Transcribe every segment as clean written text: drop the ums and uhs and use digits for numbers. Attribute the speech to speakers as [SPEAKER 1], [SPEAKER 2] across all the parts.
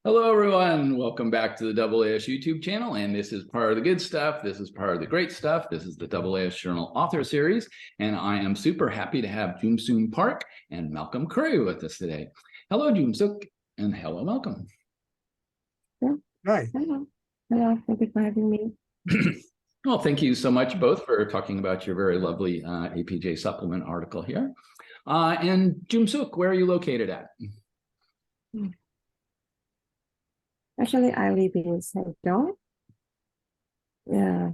[SPEAKER 1] Hello, everyone. Welcome back to the AAS YouTube channel. And this is part of the good stuff. This is part of the great stuff. This is the AAS Journal Author Series. And I am super happy to have Geumsook Park and Malcolm Currie with us today. Hello, Geumsook, and hello, Malcolm.
[SPEAKER 2] Yeah.
[SPEAKER 3] Hi.
[SPEAKER 2] Hello. Hello. Thank you for having me.
[SPEAKER 1] Well, thank you so much both for talking about your very lovely APJ supplement article here. And Geumsook, where are you located at?
[SPEAKER 2] Actually, I live in St. John. Yeah.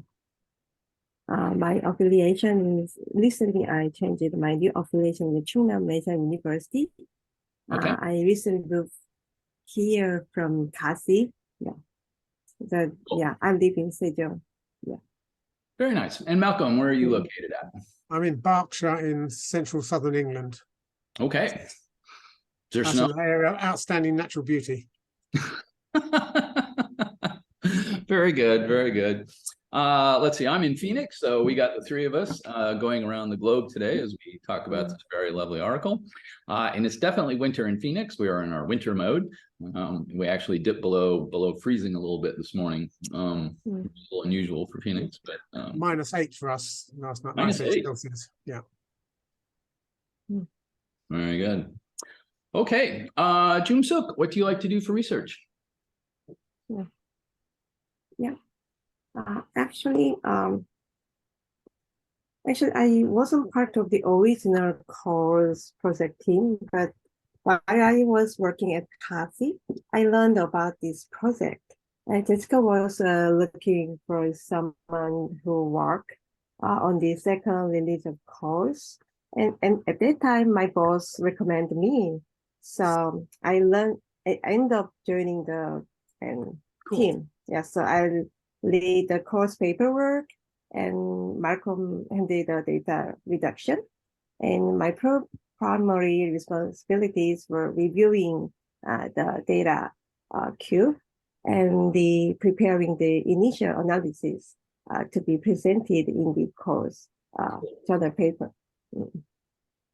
[SPEAKER 2] My affiliation is recently I changed my new affiliation with Chungnam National University.
[SPEAKER 1] Okay.
[SPEAKER 2] I recently moved here from Kasi. Yeah. I live in St. John. Yeah.
[SPEAKER 1] Very nice. And Malcolm, where are you located at?
[SPEAKER 3] I'm in Berkshire in central southern England.
[SPEAKER 1] Okay. There's
[SPEAKER 3] That's
[SPEAKER 1] no
[SPEAKER 3] an area of outstanding natural beauty.
[SPEAKER 1] Very good, very good. Let's see, I'm in Phoenix, so we got the three of us going around the globe today as we talk about this very lovely article. And it's definitely winter in Phoenix. We are in our winter mode. We actually dipped below freezing a little bit this morning. A little unusual for Phoenix, but
[SPEAKER 3] -8 for us last night.
[SPEAKER 1] -8
[SPEAKER 3] Celsius. Yeah.
[SPEAKER 1] Very good. Okay, Geumsook, what do you like to do for research?
[SPEAKER 2] Actually, I wasn't part of the original COHRS project team, but while I was working at Kasi, I learned about this project. And Jessica was looking for someone who worked on the second release of COHRS. And at that time, my boss recommended me. So I ended up joining the team. Yeah, so I lead the course paperwork, and Malcolm handled the data reduction. And my primary responsibilities were reviewing the data queue and preparing the initial analysis to be presented in the course journal paper.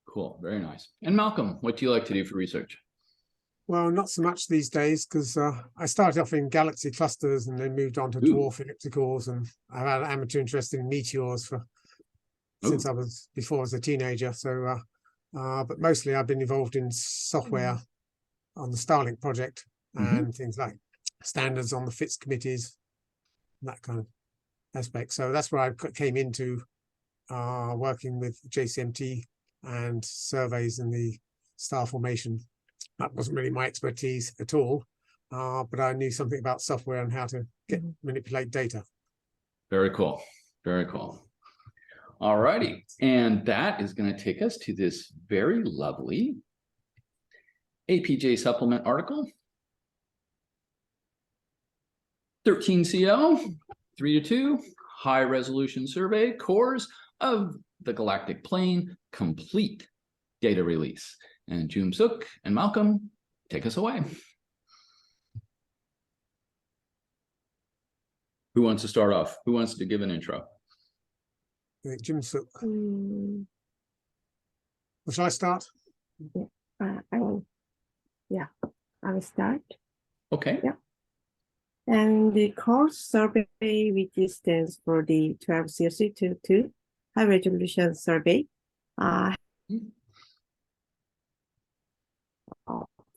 [SPEAKER 1] Cool, very nice. And Malcolm, what do you like to do for research?
[SPEAKER 3] Well, not so much these days because I started off in galaxy clusters and then moved on to dwarf ellipticals, and I've had an amateur interest in meteors since I was a teenager. So, but mostly I've been involved in software on the Starlink project and things like standards on the FITS committees, that kind of aspect. So that's where I came into working with JCMT and surveys in the star formation. That wasn't really my expertise at all, but I knew something about software and how to manipulate data.
[SPEAKER 1] Very cool. Very cool. All righty. And that is going to take us to this very lovely APJ supplement article. 13CO, 3-2, high resolution survey, COHRS of the galactic plane, complete data release. And Geumsook and Malcolm, take us away. Who wants to start off? Who wants to give an intro?
[SPEAKER 3] Geumsook. Well, shall I start?
[SPEAKER 2] I will start.
[SPEAKER 1] Okay.
[SPEAKER 2] Yeah. And the COHRS survey, which stands for the 12C2 high resolution survey,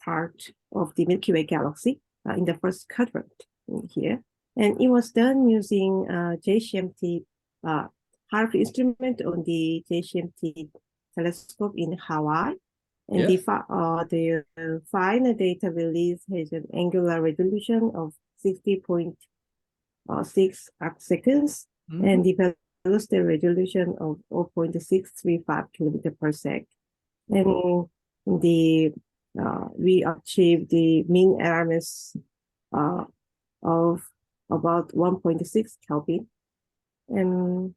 [SPEAKER 2] part of the Milky Way galaxy in the first quadrant here. And it was done using JCMT HARP instrument on the JCMT telescope in Hawaii. And the final data release has an angular resolution of 60.6 arcseconds and the velocity resolution of 0.635 km/sec. And we achieved the mean RMS of about 1.6 Kelvin. And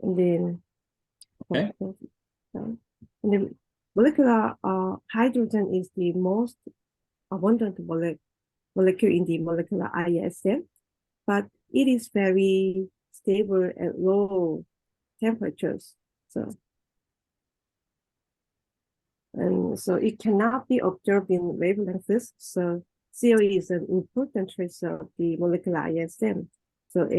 [SPEAKER 2] then and the molecular hydrogen is the most abundant molecule in the molecular ISM, but it is very stable at low temperatures. So And so it cannot be observed in wavelengths. So CO is an important tracer of the molecular ISM. So it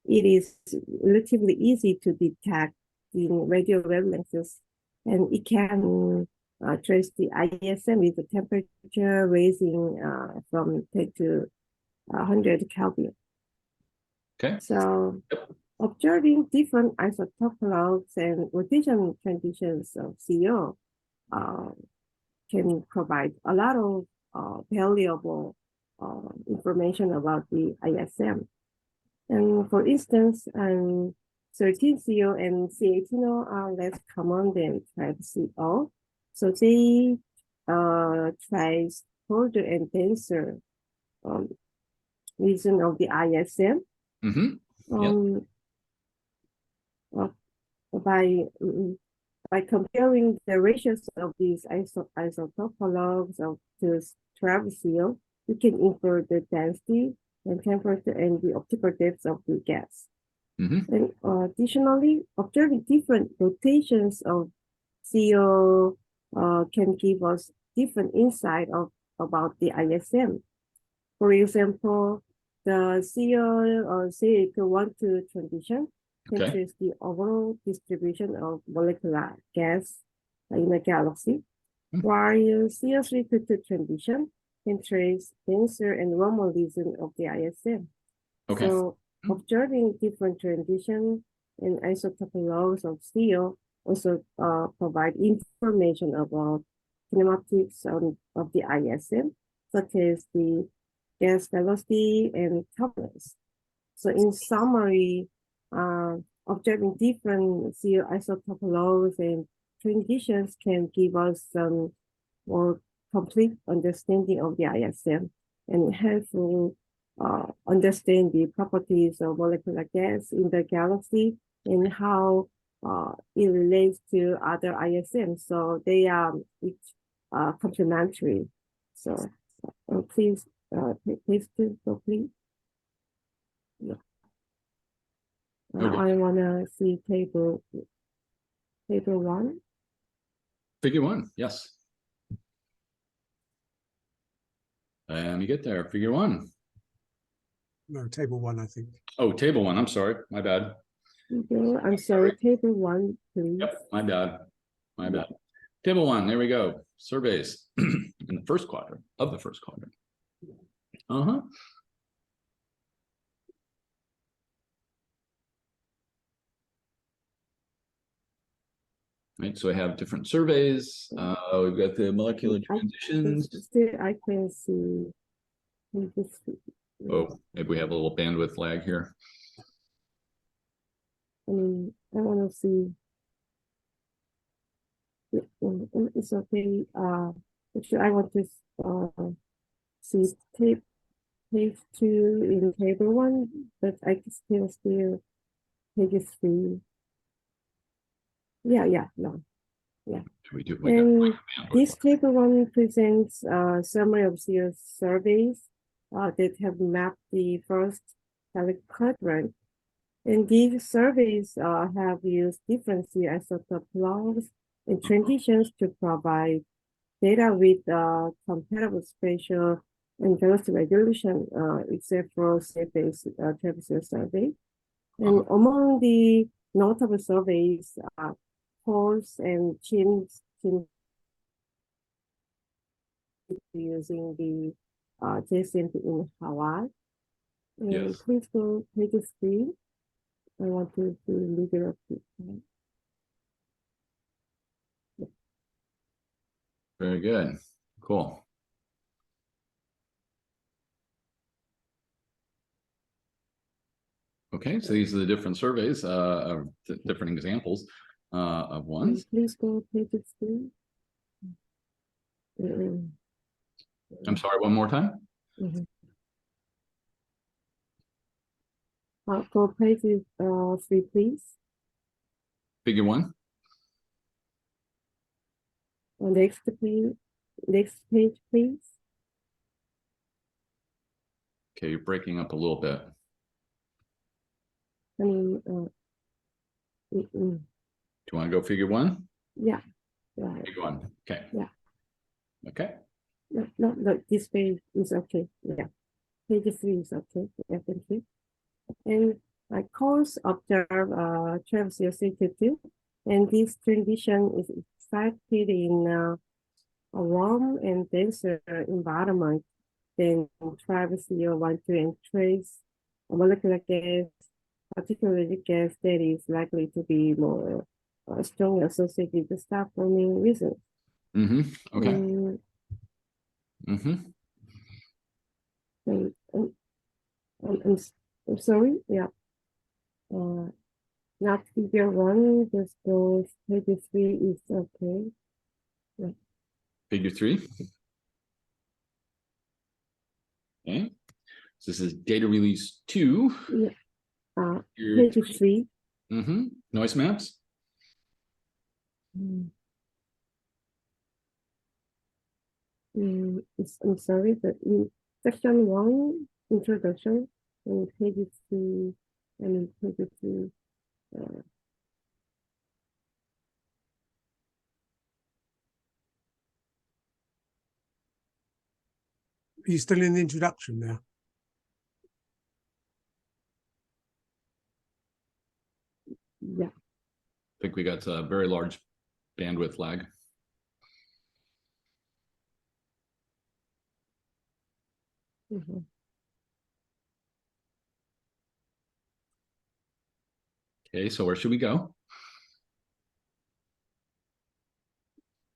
[SPEAKER 2] is relatively easy to detect in radio wavelengths, and it can trace the ISM with the temperature raising from 10 to 100 Kelvin.
[SPEAKER 1] Okay.
[SPEAKER 2] So observing different isotope logs and rotation conditions of CO can provide a lot of valuable information about the ISM. And for instance, 13CO and C18O are less common than 12CO. So they trace colder and denser region of the ISM.
[SPEAKER 1] Mm-hmm.
[SPEAKER 2] By comparing the ratios of these isotopologues of to 12CO, we can infer the density and temperature and the optical depth of the gas.
[SPEAKER 1] Mm-hmm.
[SPEAKER 2] And additionally, observing different rotations of CO can give us different insight about the ISM. For example, the CO or CA1 transition can trace the overall distribution of molecular gas in a galaxy, while CO3 to transition can trace denser and warmer region of the ISM.
[SPEAKER 1] Okay.
[SPEAKER 2] So observing different transition and isotopologues of CO also provide information about kinematics of the ISM, such as the gas velocity and turbulence. So in summary, observing different CO isotopologues and transitions can give us some more complete understanding of the ISM and helpful understand the properties of molecular gas in the galaxy and how it relates to other ISMs. So they are each complementary. So please, please. Yeah. I want to see table 1.
[SPEAKER 1] Figure 1, yes. And you get there, figure 1.
[SPEAKER 3] No, table 1, I think.
[SPEAKER 1] Oh, table 1, I'm sorry, my bad.
[SPEAKER 2] I'm sorry, table 1, please.
[SPEAKER 1] Yep, my bad. Table 1, there we go. Surveys in the first quadrant of the first quadrant. Right, so I have different surveys. We've got the molecular transitions.
[SPEAKER 2] I can see.
[SPEAKER 1] Oh, maybe we have a little bandwidth lag here.
[SPEAKER 2] I want to see. It's okay. Actually, I want to see page 2 in table 1, but I can still page 3. Yeah.
[SPEAKER 1] We do.
[SPEAKER 2] And this table 1 presents a summary of series surveys that have mapped the first quadrant. And these surveys have used different isotope logs and transitions to provide data with comparable spatial and velocity resolution, except for surface survey. And among the notable surveys, COHRS and CHIMS using the JSMP in Hawaii. And
[SPEAKER 1] yes.
[SPEAKER 2] Please go page 3. I want to leave it up to you.
[SPEAKER 1] Very good. Cool. Okay, so these are the different surveys, different examples of ones.
[SPEAKER 2] Please go page 3.
[SPEAKER 1] I'm sorry, one more time.
[SPEAKER 2] Go page 3, please.
[SPEAKER 1] Figure 1.
[SPEAKER 2] Next page, please.
[SPEAKER 1] Okay, you're breaking up a little bit.
[SPEAKER 2] I mean,
[SPEAKER 1] Do you want to go figure 1?
[SPEAKER 2] Yeah. Right.
[SPEAKER 1] Big one. Okay.
[SPEAKER 2] Yeah.
[SPEAKER 1] Okay.
[SPEAKER 2] No, this page is okay. Yeah. Page 3 is okay. Yeah, thank you. And my course observe 12 CO2, and this transition is expected in a warm and denser environment than 12 CO1, 2, and trace molecular gas, particularly gas that is likely to be more strongly associated with star forming reasons.
[SPEAKER 1] Mm-hmm. Okay.
[SPEAKER 2] Mm,
[SPEAKER 1] Mm-hmm.
[SPEAKER 2] and, I'm sorry, yeah. Not figure 1, just go figure 3 is okay. Yeah.
[SPEAKER 1] Figure 3. Okay. So this is data release 2.
[SPEAKER 2] Yeah.
[SPEAKER 1] Figure
[SPEAKER 2] Figure 3.
[SPEAKER 1] Mm-hmm. Noise maps.
[SPEAKER 2] I'm sorry, but in section 1, introduction, and page 3, page 3.
[SPEAKER 3] Are you still in the introduction now?
[SPEAKER 2] Yeah.
[SPEAKER 1] I think we got a very large bandwidth lag.
[SPEAKER 2] Mm-hmm.
[SPEAKER 1] Okay, so where should we go?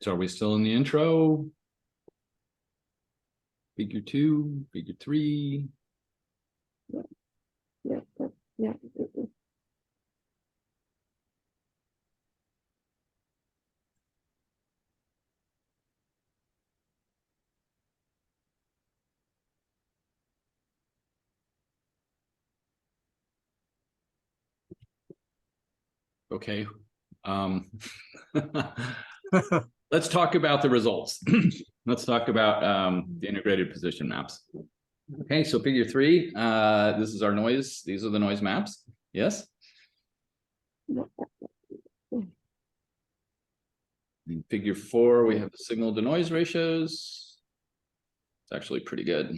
[SPEAKER 1] So are we still in the intro? Figure 2, figure 3.
[SPEAKER 2] Yeah.
[SPEAKER 1] Okay. Let's talk about the results. Let's talk about the integrated position maps. Okay, so figure 3, this is our noise. These are the noise maps. Yes. In figure 4, we have the signal to noise ratios. It's actually pretty good.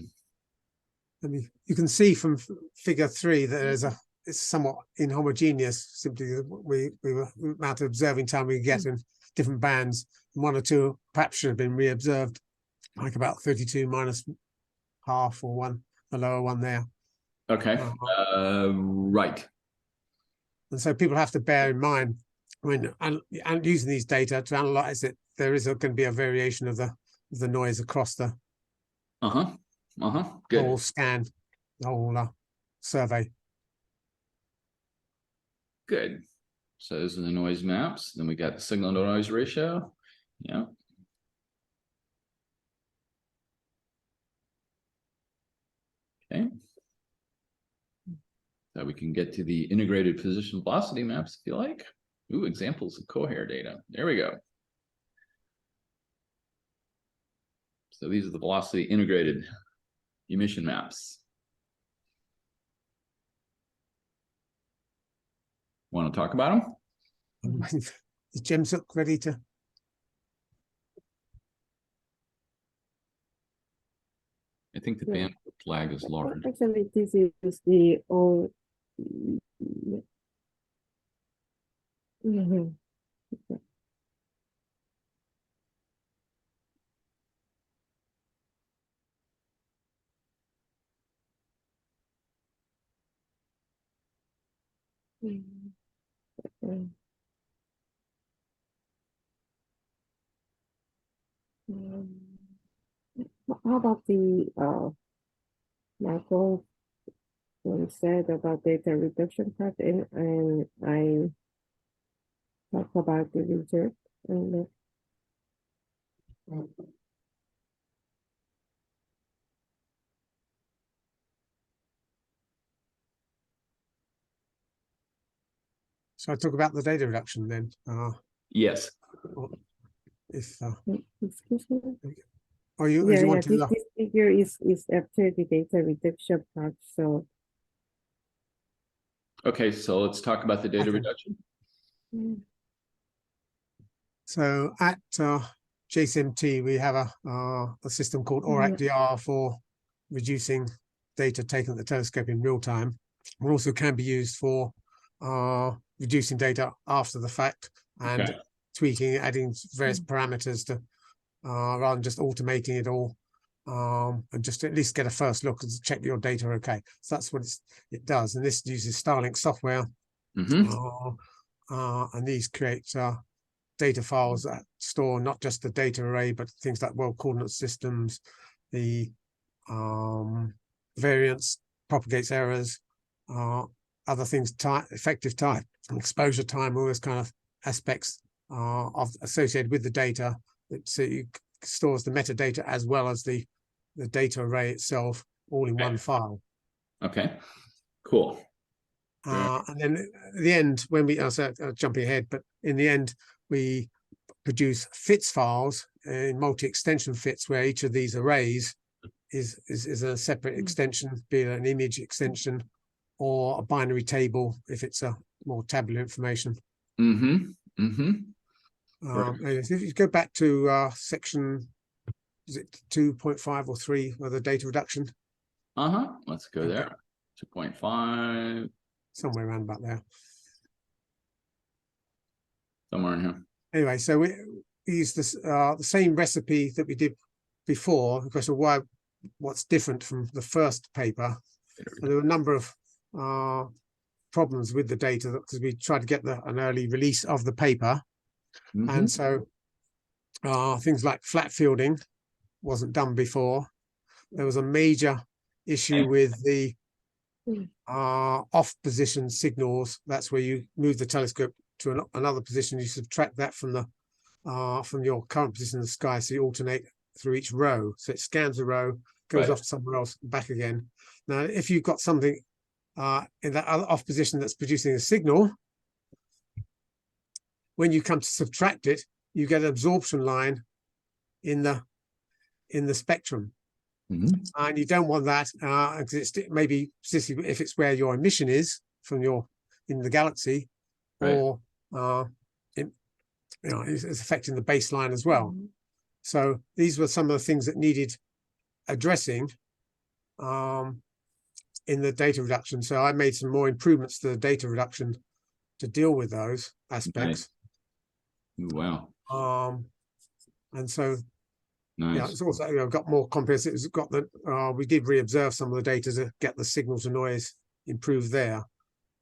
[SPEAKER 3] And you can see from figure 3 that there's it's somewhat inhomogeneous. Simply the amount of observing time we get in different bands. 1 or 2 perhaps should have been reobserved, like about 32 minus half or 1, the lower one there.
[SPEAKER 1] Okay. Right.
[SPEAKER 3] And so people have to bear in mind when and using these data to analyze it, there is going to be a variation of the noise across the
[SPEAKER 1] Good.
[SPEAKER 3] whole scan, the whole survey.
[SPEAKER 1] Good. So those are the noise maps. Then we got the signal to noise ratio. Yeah. Okay. So we can get to the integrated position velocity maps if you like. Ooh, examples of COHRS data. There we go. So these are the velocity integrated emission maps. Want to talk about them?
[SPEAKER 3] Is Geumsook ready to?
[SPEAKER 1] I think the bandwidth lag is large.
[SPEAKER 2] Actually, this is the old. Mm-hmm. How about the Malcolm said about data reduction part, and I talk about the result and
[SPEAKER 3] So I talk about the data reduction then.
[SPEAKER 1] Yes.
[SPEAKER 3] If
[SPEAKER 2] excuse me.
[SPEAKER 3] or you want to
[SPEAKER 2] this figure is after the data reduction part. So
[SPEAKER 1] Okay, so let's talk about the data reduction.
[SPEAKER 3] So at JCMT, we have a system called ORAC-DR for reducing data taken at the telescope in real time. It also can be used for reducing data after the fact and tweaking, adding various parameters to rather than just automating it all, and just to at least get a first look and check your data are okay. So that's what it does. And this uses Starlink software, and these create data files that store not just the data array, but things like world coordinate systems, the variance, propagates errors, other things, effective time, exposure time, all those kind of aspects associated with the data. So it stores the metadata as well as the data array itself, all in one file.
[SPEAKER 1] Okay, cool.
[SPEAKER 3] And then at the end, when we jumping ahead, but in the end, we produce FITS files in multi-extension FITS, where each of these arrays is a separate extension, be it an image extension or a binary table if it's a more tabular information. If you go back to section, is it 2.5 or 3, or the data reduction?
[SPEAKER 1] Let's go there. 2.5.
[SPEAKER 3] Somewhere around about there.
[SPEAKER 1] Somewhere in here.
[SPEAKER 3] Anyway, so we use this the same recipe that we did before. The question of what's different from the first paper. And there were a number of problems with the data because we tried to get an early release of the paper. And so things like flat fielding wasn't done before. There was a major issue with the off position signals. That's where you move the telescope to another position. You subtract that from your current position in the sky, so you alternate through each row. So it scans a row, goes off to somewhere else, back again. Now, if you've got something in that other off position that's producing a signal, when you come to subtract it, you get an absorption line in the spectrum. And you don't want that because it's maybe if it's where your emission is from in the galaxy, or it's affecting the baseline as well. So these were some of the things that needed addressing in the data reduction. So I made some more improvements to the data reduction to deal with those aspects.
[SPEAKER 1] Wow.
[SPEAKER 3] And so
[SPEAKER 1] nice.
[SPEAKER 3] Yeah, it's also got more comprehensive. It's got we did re-observe some of the data to get the signal to noise improved there.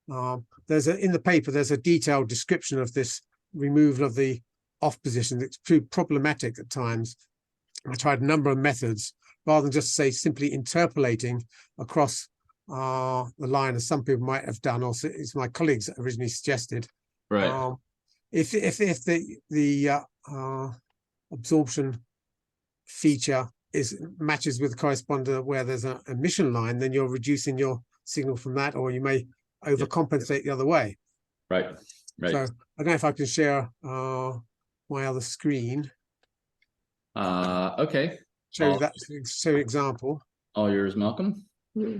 [SPEAKER 3] In the paper there's a detailed description of this removal of the off position. It's proved problematic at times. I tried a number of methods rather than just say simply interpolating across the line as some people might have done, or as my colleagues originally suggested. If the absorption feature matches with the correspondent where there's an emission line, then you're reducing your signal from that, or you may overcompensate the other way.
[SPEAKER 1] Right.
[SPEAKER 3] So I don't know if I can share my other screen.
[SPEAKER 1] Okay.
[SPEAKER 3] Show you that example.
[SPEAKER 1] All yours, Malcolm.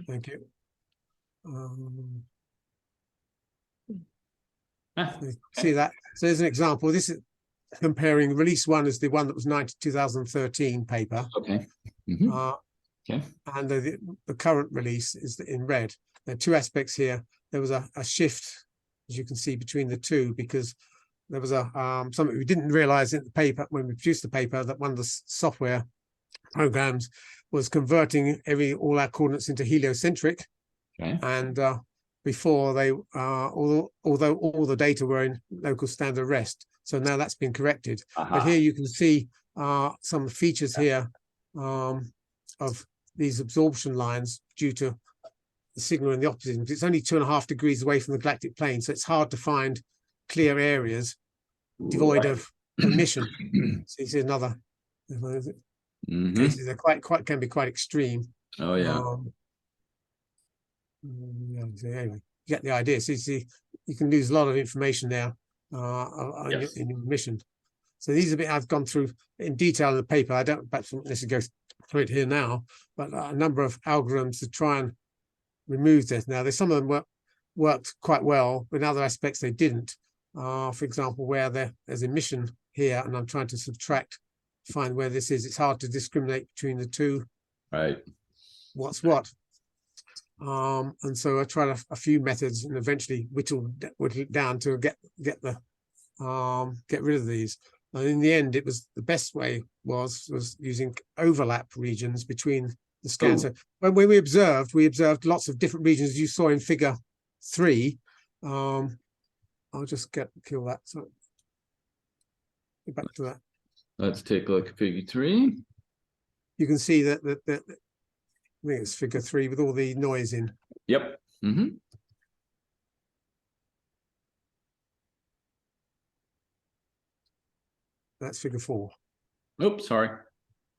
[SPEAKER 3] Thank you. See that? So there's an example. This is comparing release 1 is the one that was 2013 paper.
[SPEAKER 1] Okay.
[SPEAKER 3] And the current release is in red. There are two aspects here. There was a shift, as you can see, between the two, because there was something we didn't realize in the paper when we produced the paper, that one of the software programs was converting all our coordinates into heliocentric. And before they, although all the data were in local standard rest. So now that's been corrected. But here you can see some features here of these absorption lines due to the signal in the opposite. It's only 2.5 degrees away from the galactic plane, so it's hard to find clear areas devoid of emission. So you see another cases. They're can be quite extreme.
[SPEAKER 1] Oh yeah.
[SPEAKER 3] So anyway, you get the idea. So you see, you can lose a lot of information there in your emission. So these are bit I've gone through in detail in the paper. I don't perhaps necessarily go through it here now, but a number of algorithms to try and remove this. Now, some of them worked quite well, but in other aspects they didn't. For example, where there's emission here, and I'm trying to subtract, find where this is. It's hard to discriminate between the two.
[SPEAKER 1] Right.
[SPEAKER 3] What's what? And so I tried a few methods and eventually whittled it down to get rid of these. And in the end, it was the best way was using overlap regions between the scans. So when we observed lots of different regions, as you saw in figure 3. I'll just kill that. So get back to that.
[SPEAKER 1] Let's take a look at figure 3.
[SPEAKER 3] You can see that I think it's figure 3 with all the noise in.
[SPEAKER 1] Yep.
[SPEAKER 3] That's figure 4.
[SPEAKER 1] Oops, sorry.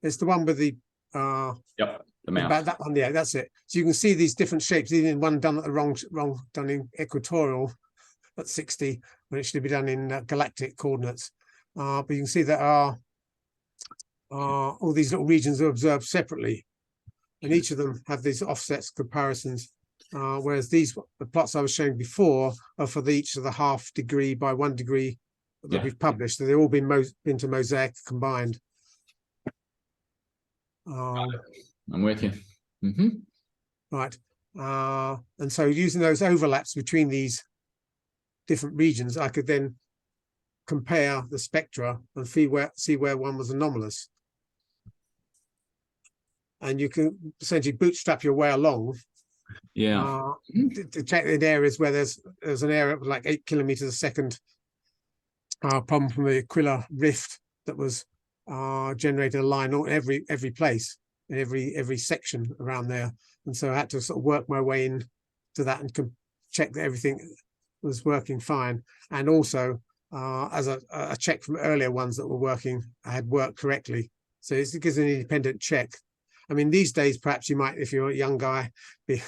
[SPEAKER 3] It's the one with the
[SPEAKER 1] yep, the map.
[SPEAKER 3] That one, yeah, that's it. So you can see these different shapes, even one done at the wrong done in equatorial at 60 when it should be done in galactic coordinates. But you can see that all these little regions are observed separately, and each of them have these offsets comparisons. Whereas the plots I was showing before are for each of the ½ degree by 1 degree that we've published. So they've all been into mosaic combined.
[SPEAKER 1] I'm with you.
[SPEAKER 3] Right. And so using those overlaps between these different regions, I could then compare the spectra and see where one was anomalous. And you can essentially bootstrap your way along.
[SPEAKER 1] Yeah.
[SPEAKER 3] To check in areas where there's an area of like 8 kilometers a second problem from the Aquila rift that was generating a line on every place in every section around there. And so I had to sort of work my way in to that and check that everything was working fine. And also as a check from earlier ones that were working, I had worked correctly. So it gives an independent check. I mean, these days, perhaps you might, if you're a young guy, be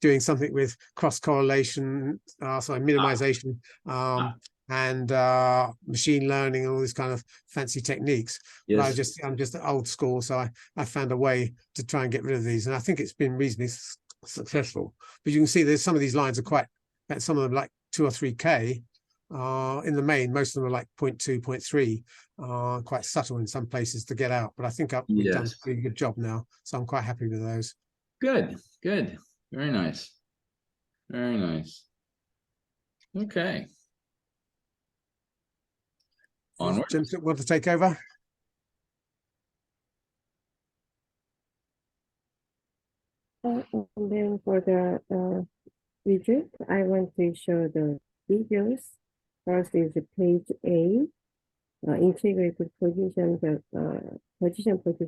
[SPEAKER 3] doing something with cross correlation, minimization, and machine learning and all these kind of fancy techniques.
[SPEAKER 1] Yes.
[SPEAKER 3] But I'm just old school, so I found a way to try and get rid of these, and I think it's been reasonably successful. But you can see there's some of these lines are some of them like 2 or 3K. In the main, most of them are like 0.2, 0.3, quite subtle in some places to get out. But I think we've done a pretty good job now, so I'm quite happy with those.
[SPEAKER 1] Good. Very nice. Very nice. Okay. Onward.
[SPEAKER 3] Geumsook want to take over?
[SPEAKER 2] And then for the widget, I want to show the videos. First is page A, integrated position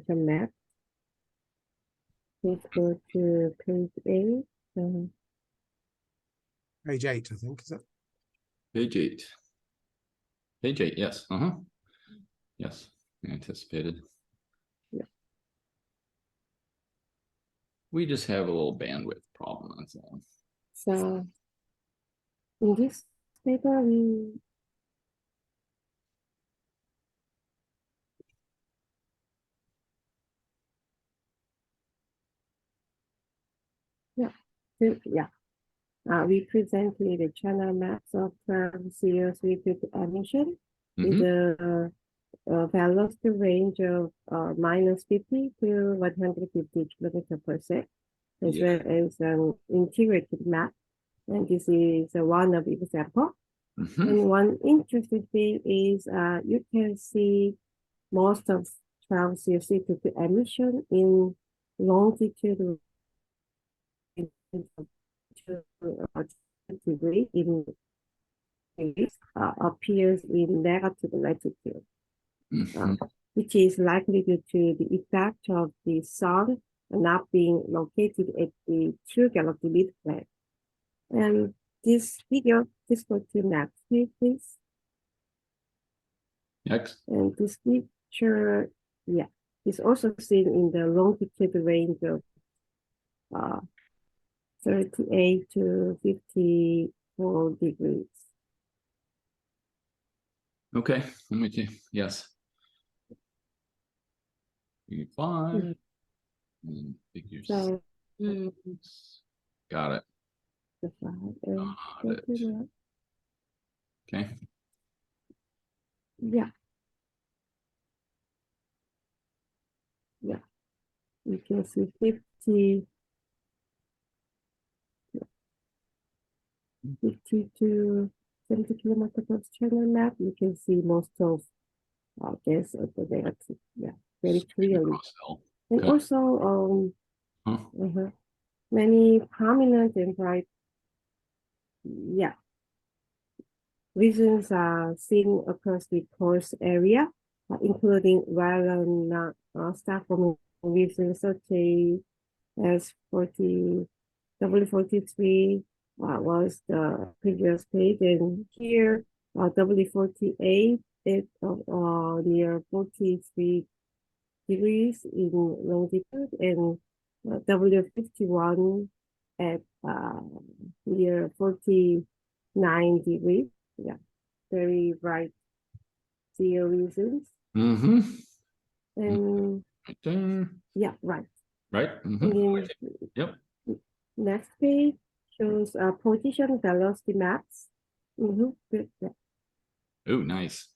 [SPEAKER 2] map. Please go to page A.
[SPEAKER 3] Page 8, I think, is it?
[SPEAKER 1] Page 8. Page 8, yes. Yes, anticipated.
[SPEAKER 2] Yeah.
[SPEAKER 1] We just have a little bandwidth problem, that's all.
[SPEAKER 2] So in this paper, we presented the channel maps of 12 serious repeat emission with the velocity range of -50 to 150 kilometers per second, as well as an integrated map. And this is one of the example. And one interesting thing is you can see most of 12 CO2 emission in longitude degree in appears in negative latitude, which is likely due to the effect of the sun not being located at the true galaxy midplane. And this video, just go to next page, please.
[SPEAKER 1] Next.
[SPEAKER 2] And this picture, is also seen in the longitude range of 38 to 54 degrees.
[SPEAKER 1] Okay, I'm with you. Yes. 5 and figure 6. Got it. Okay.
[SPEAKER 2] Yeah. you can see 50 to 70 kilometers of channel map. You can see most of this of the galaxy. Yeah, very clearly. And
[SPEAKER 1] Okay.
[SPEAKER 2] also
[SPEAKER 1] Huh.
[SPEAKER 2] many prominent and bright regions are seen across the course area, including well-known star forming regions such as W43 was the previous page, and here W48 is near 43 degrees in longitude, and W51 at near 49 degrees. Yeah, very bright zero regions.
[SPEAKER 1] Mm-hmm.
[SPEAKER 2] And
[SPEAKER 1] Right there.
[SPEAKER 2] yeah, right.
[SPEAKER 1] Right.
[SPEAKER 2] And then
[SPEAKER 1] Yep.
[SPEAKER 2] next page shows position velocity maps. Good. Yeah.
[SPEAKER 1] Oh, nice.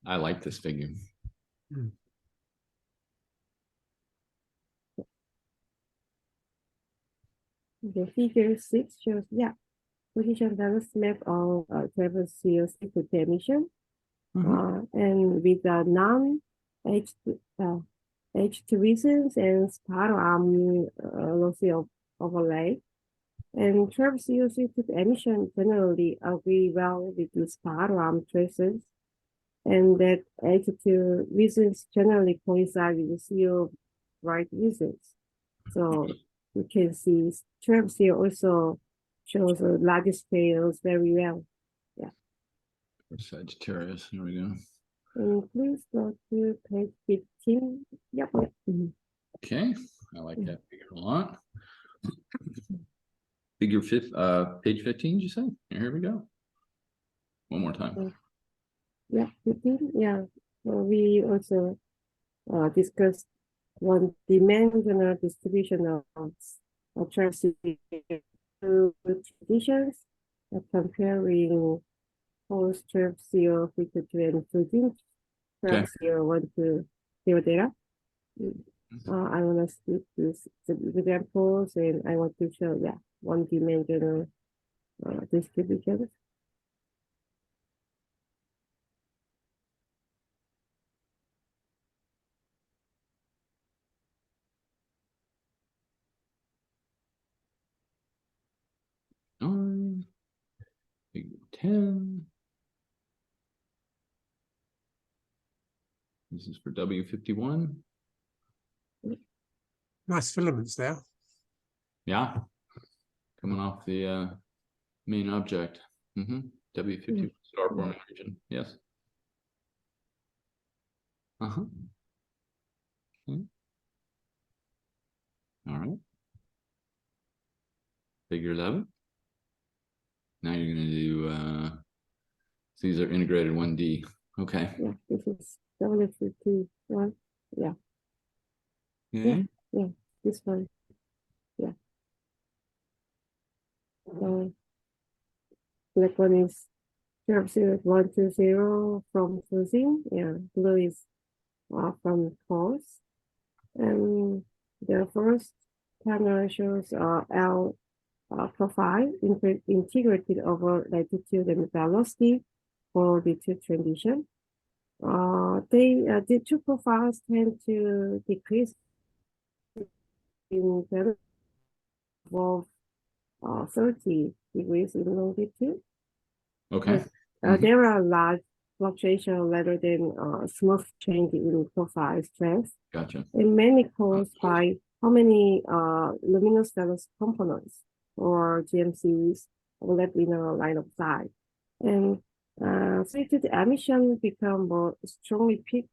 [SPEAKER 1] I like this figure.
[SPEAKER 2] The figure 6 shows, position velocity map of traverse CO2 emission. And with the H2 regions and spiral arm lossy overlay. And traverse CO2 emission generally agree well with the spiral arm traces, and that H2 regions generally coincide with the CO bright regions. So you can see traverse here also shows large scales very well.
[SPEAKER 1] Sagittarius. Here we go.
[SPEAKER 2] And please go to page 15. Yep.
[SPEAKER 1] Okay. I like that figure a lot. Figure page 15, did you say? Here we go. One more time.
[SPEAKER 2] Yeah, 15. Yeah. We also discussed one-dimensional distribution of traversing traditions, comparing post-traversing frequency and frequency traversing 1 to 0 data. I want to skip this examples, and I want to show one-dimensional distributions.
[SPEAKER 1] Figure 10. This is for W51.
[SPEAKER 3] Nice filaments there.
[SPEAKER 1] Yeah. Coming off the main object. W50 star forming region. Yes. Okay. All right. Figure 11. Now you're going to do, so these are integrated 1D. Okay.
[SPEAKER 2] Yeah, this is W51. Yeah.
[SPEAKER 1] Okay.
[SPEAKER 2] Yeah, this one. Yeah. So black one is 120 from fusing. Yeah, blue is from COHRS. And the first panel shows L profile integrated over latitude and velocity for the two transition. The two profiles tend to decrease in value of 30 degrees in longitude.
[SPEAKER 1] Okay.
[SPEAKER 2] There are large fluctuations rather than smooth change in profile strength.
[SPEAKER 1] Gotcha.
[SPEAKER 2] And many caused by how many luminous velocity components or GMCs overlap in a line of sight. And so the emission become more strongly peaked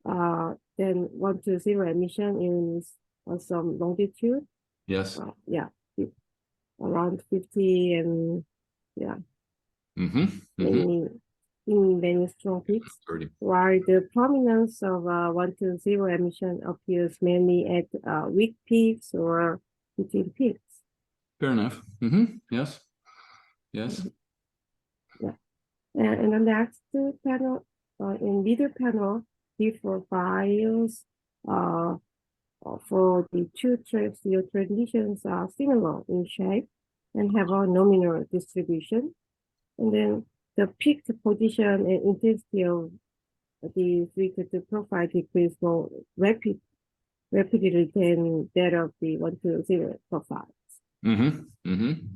[SPEAKER 2] than 1 to 0 emission in some longitude.
[SPEAKER 1] Yes.
[SPEAKER 2] Around 50 and in many strong peaks,
[SPEAKER 1] 30.
[SPEAKER 2] while the prominence of 1 to 0 emission appears mainly at weak peaks or between peaks.
[SPEAKER 1] Fair enough. Yes. Yes.
[SPEAKER 2] Yeah. And the next panel, in middle panel, different files for the two trapezoid transitions are similar in shape and have a nominal distribution. And then the peak position and intensity of the frequency profile decrease more rapidly than that of the 1 to 0 profiles. And then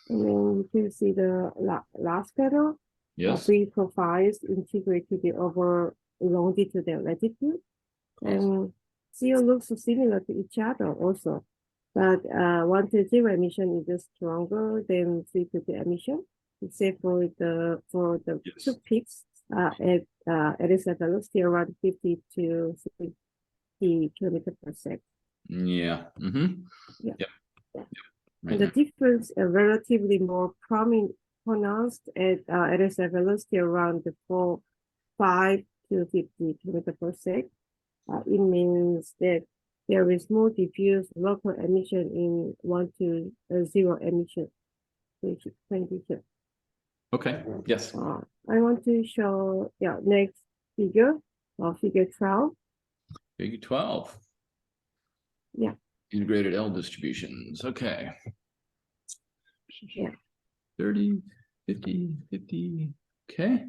[SPEAKER 2] you can see the last panel.
[SPEAKER 1] Yes.
[SPEAKER 2] Three profiles integrate to the over longitude and latitude. And CO looks similar to each other also. But 1 to 0 emission is stronger than 3 to 2 emission, except for the
[SPEAKER 1] Yes.
[SPEAKER 2] two peaks at a velocity around 50 to 60 kilometers per second.
[SPEAKER 1] Yeah.
[SPEAKER 2] Yeah.
[SPEAKER 1] Yep.
[SPEAKER 2] Yeah.
[SPEAKER 1] Right
[SPEAKER 2] And the
[SPEAKER 1] there.
[SPEAKER 2] difference is relatively more pronounced at a velocity around 5 to 50 kilometers per second. It means that there is more diffuse local emission in 1 to 0 emission transition.
[SPEAKER 1] Okay. Yes.
[SPEAKER 2] I want to show next figure, figure 12.
[SPEAKER 1] Figure 12.
[SPEAKER 2] Yeah.
[SPEAKER 1] Integrated L distributions. Okay.
[SPEAKER 2] Yeah.
[SPEAKER 1] 30, 50, 50. Okay.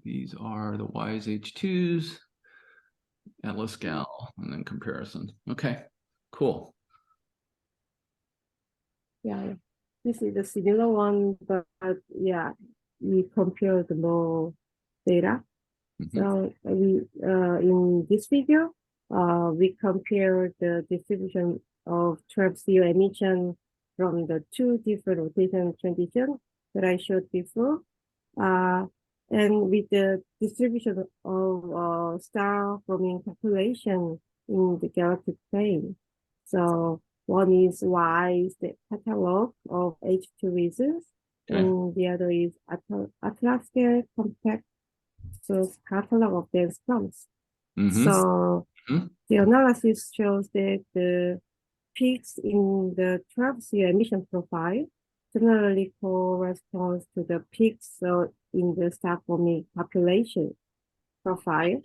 [SPEAKER 1] These are the WISE H2s, Atlas Gal, and then comparison. Okay. Cool.
[SPEAKER 2] Yeah. This is the similar one, but yeah, we compared more data. So we in this figure, we compare the distribution of CO emission from the two different rotation transitions that I showed before, and with the distribution of star forming population in the galactic plane. So one is WISE, the catalog of H2 regions, and the other is Atlas compact catalog of dense clumps. So the analysis shows that the peaks in the 12-year emission profile generally corresponds to the peaks in the star forming population profile.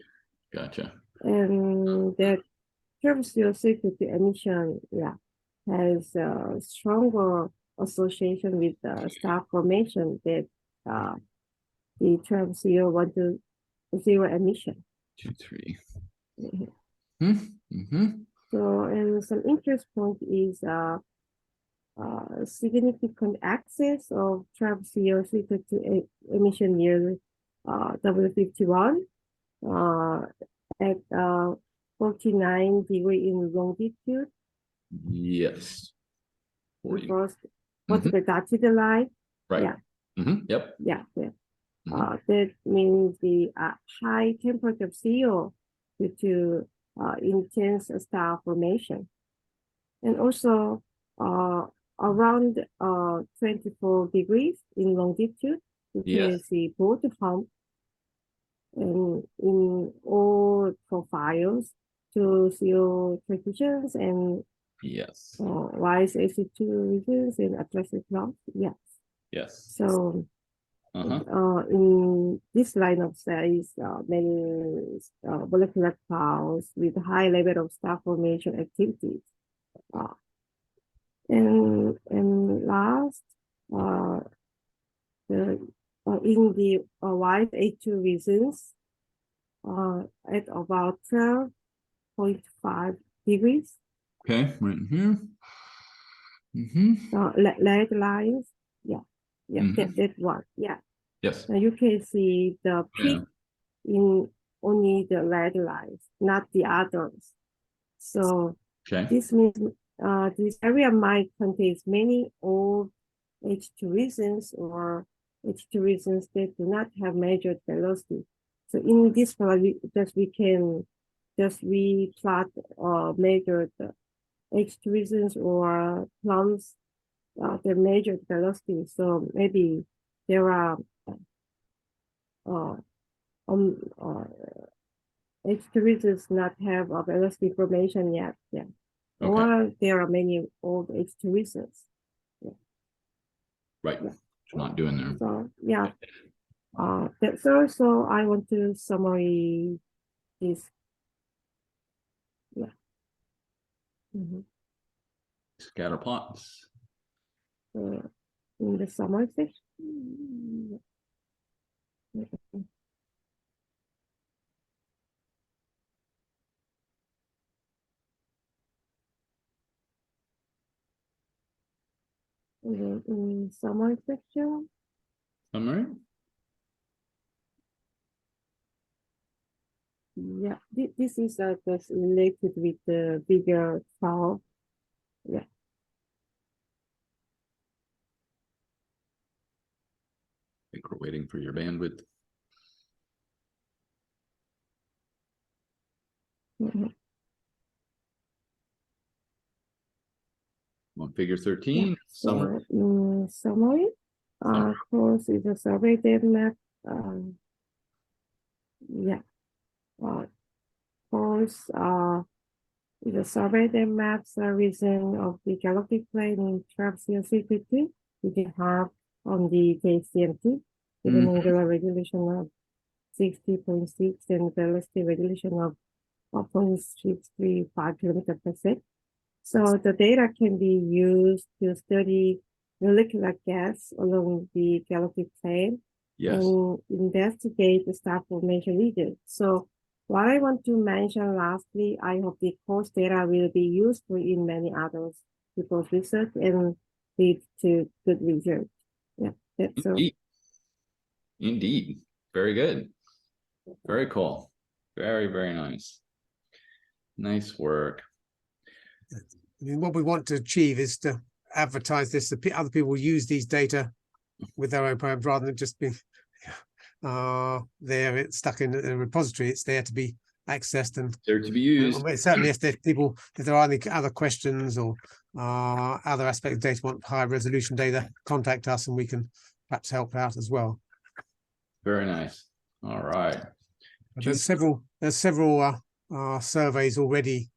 [SPEAKER 1] Gotcha.
[SPEAKER 2] And that 12-year frequency emission, has a stronger association with the star formation that the 12-year 1 to 0 emission.
[SPEAKER 1] 2, 3.
[SPEAKER 2] So, and some interest point is significant excess of 12-year frequency emission near W51 at 49 degree in longitude.
[SPEAKER 1] Yes. 40.
[SPEAKER 2] First, what's the dotted line?
[SPEAKER 1] Right.
[SPEAKER 2] Yeah.
[SPEAKER 1] Yep.
[SPEAKER 2] Yeah. That means the high temperature of CO due to intense star formation. And also around 24 degrees in longitude, you can see both hump and in all profiles to CO transitions and WISE H2 regions and Atlantic clouds.
[SPEAKER 1] Yes.
[SPEAKER 2] So in this line of studies, many molecular clouds with high level of star formation activities. And last, in the WISE H2 regions, at about 12.5 degrees.
[SPEAKER 1] Okay, right here.
[SPEAKER 2] Red lines, that one,
[SPEAKER 1] Yes.
[SPEAKER 2] Now you can see the peak in only the red lines, not the others. So this means this area might contain many old H2 regions or H2 regions that do not have measured velocity. So in this part, we can just replot or measure the H2 regions or plums the measured velocity. So maybe there are H2 regions not have a velocity information yet. Or there are many old H2 regions.
[SPEAKER 1] Right. It's not doing there.
[SPEAKER 2] So that's also I want to summary is, yeah.
[SPEAKER 1] Scatter plots.
[SPEAKER 2] In the summary section. In summary section.
[SPEAKER 1] Summary.
[SPEAKER 2] Yeah, this is just related with the bigger file. Yeah.
[SPEAKER 1] I think we're waiting for your bandwidth. On figure 13,
[SPEAKER 2] Yeah.
[SPEAKER 1] summary.
[SPEAKER 2] So in summary, COHRS is a survey data map. Yeah. COHRS is a survey that maps the region of the galactic plane in 12C we can have on the KCMT with an angular resolution of 60.6 and velocity resolution of 0.635 kilometers per second. So the data can be used to study molecular gas along the galactic plane and investigate the star formation region. So what I want to mention lastly, I hope the COHRS data will be useful in many others people's research and lead to good research. Yeah, that's so.
[SPEAKER 1] Indeed. Very good. Very cool. Very, very nice. Nice work.
[SPEAKER 3] I mean, what we want to achieve is to advertise this, that other people will use these data with their own programs rather than just being there, it's stuck in a repository. It's there to be accessed and
[SPEAKER 1] there to be used.
[SPEAKER 3] Certainly, if there are any other questions or other aspects of data want high resolution data, contact us and we can perhaps help out as well.
[SPEAKER 1] Very nice. All right.
[SPEAKER 3] There's several surveys already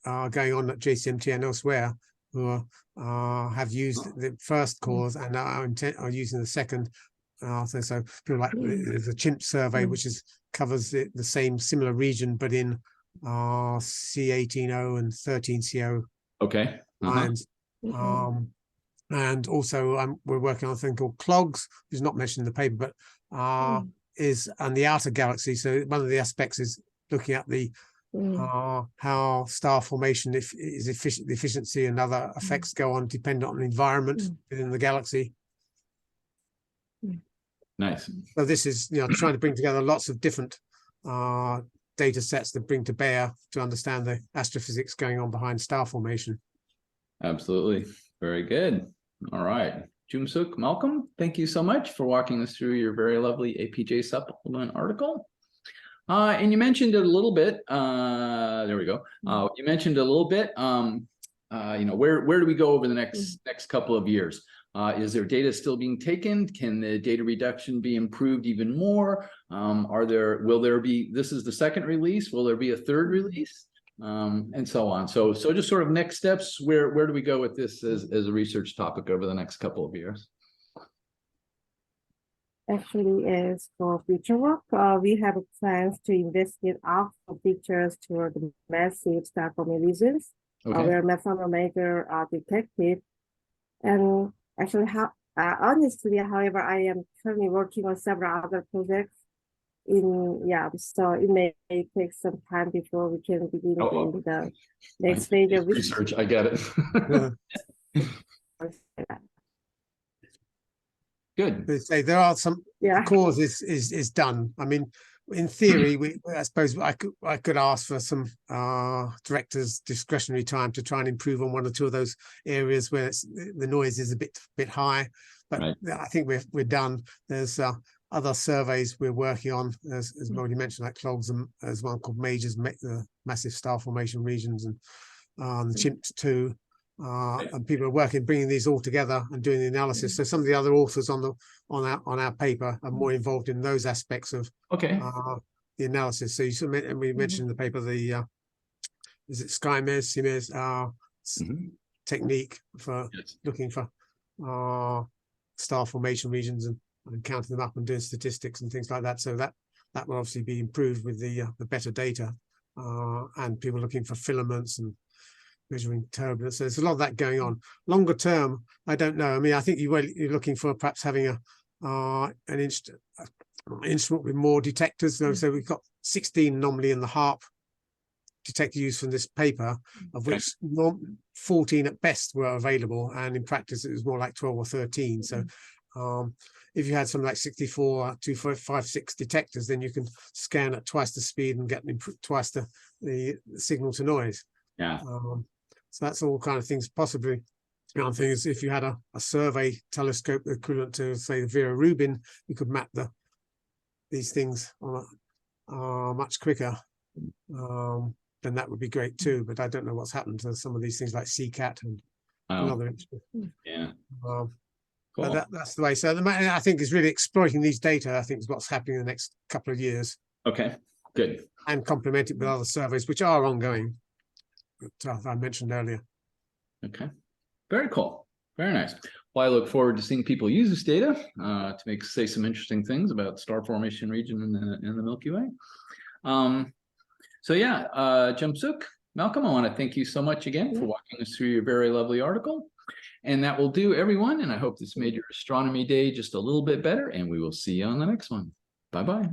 [SPEAKER 3] going on at JCMT and elsewhere who have used the first COHRS and are using the second. So people like there's a chimp survey which covers the same similar region but in C18O and 13CO lines. And also we're working on a thing called COHRS, which is not mentioned in the paper, but is on the outer galaxy. So one of the aspects is looking at the how star formation the efficiency and other effects go on dependent on the environment within the galaxy.
[SPEAKER 1] Nice.
[SPEAKER 3] So this is trying to bring together lots of different data sets that bring to bear to understand the astrophysics going on behind star formation.
[SPEAKER 1] Absolutely. Very good. All right. Geumsook, Malcolm, thank you so much for walking us through your very lovely APJ supplement article. And you mentioned it a little bit. There we go. You mentioned a little bit. Where do we go over the next couple of years? Is there data still being taken? Can the data reduction be improved even more? Will there be? This is the second release. Will there be a third release? And so on. So just sort of next steps. Where do we go with this as a research topic over the next couple of years?
[SPEAKER 2] Actually, as for future work, we have plans to investigate alpha pictures toward the massive star forming regions, where methanol major are detected. And actually, honestly, however, I am currently working on several other projects. So it may take some time before we can begin in the next stage of
[SPEAKER 1] research. I get it. Good.
[SPEAKER 3] They say there are some COHRS is done. I mean, in theory, I suppose I could ask for some directors' discretionary time to try and improve on one or two of those areas where the noise is a bit high. But I think we're done. There's other surveys we're working on, as already mentioned, like COHRS, and there's one called Majors, the massive star formation regions, and the CHIMPs too. And people are working, bringing these all together and doing the analysis. So some of the other authors on our paper are more involved in those aspects of the analysis. So we mentioned in the paper is it SkyMES, technique for looking for star formation regions and counting them up and doing statistics and things like that. So that that will obviously be improved with the better data, and people looking for filaments and measuring turbulence. So there's a lot of that going on. Longer term, I don't know. I mean, I think you're looking for perhaps having an instrument with more detectors. So we've got 16 normally in the HARP detector used from this paper, of which 14 at best were available, and in practice it was more like 12 or 13. So if you had something like 64 256 detectors, then you can scan at twice the speed and get twice the signal to noise.
[SPEAKER 1] Yeah.
[SPEAKER 3] So that's all kind of things possibly. Another thing is, if you had a survey telescope equivalent to, say, the Vera Rubin, you could map these things on much quicker. Then that would be great too. But I don't know what's happened to some of these things like CCAT and other instruments.
[SPEAKER 1] Yeah.
[SPEAKER 3] Cool.
[SPEAKER 1] Cool.
[SPEAKER 3] That's the way. So I think is really exploiting these data. I think is what's happening in the next couple of years.
[SPEAKER 1] Okay, good.
[SPEAKER 3] And complement it with other surveys, which are ongoing, that I mentioned earlier.
[SPEAKER 1] Okay, very cool. Very nice. Well, I look forward to seeing people use this data to say some interesting things about star formation region in the Milky Way. So yeah, Geumsook, Malcolm, I want to thank you so much again for walking us through your very lovely article. And that will do, everyone. And I hope this made your astronomy day just a little bit better. And we will see you on the next one. Bye-bye.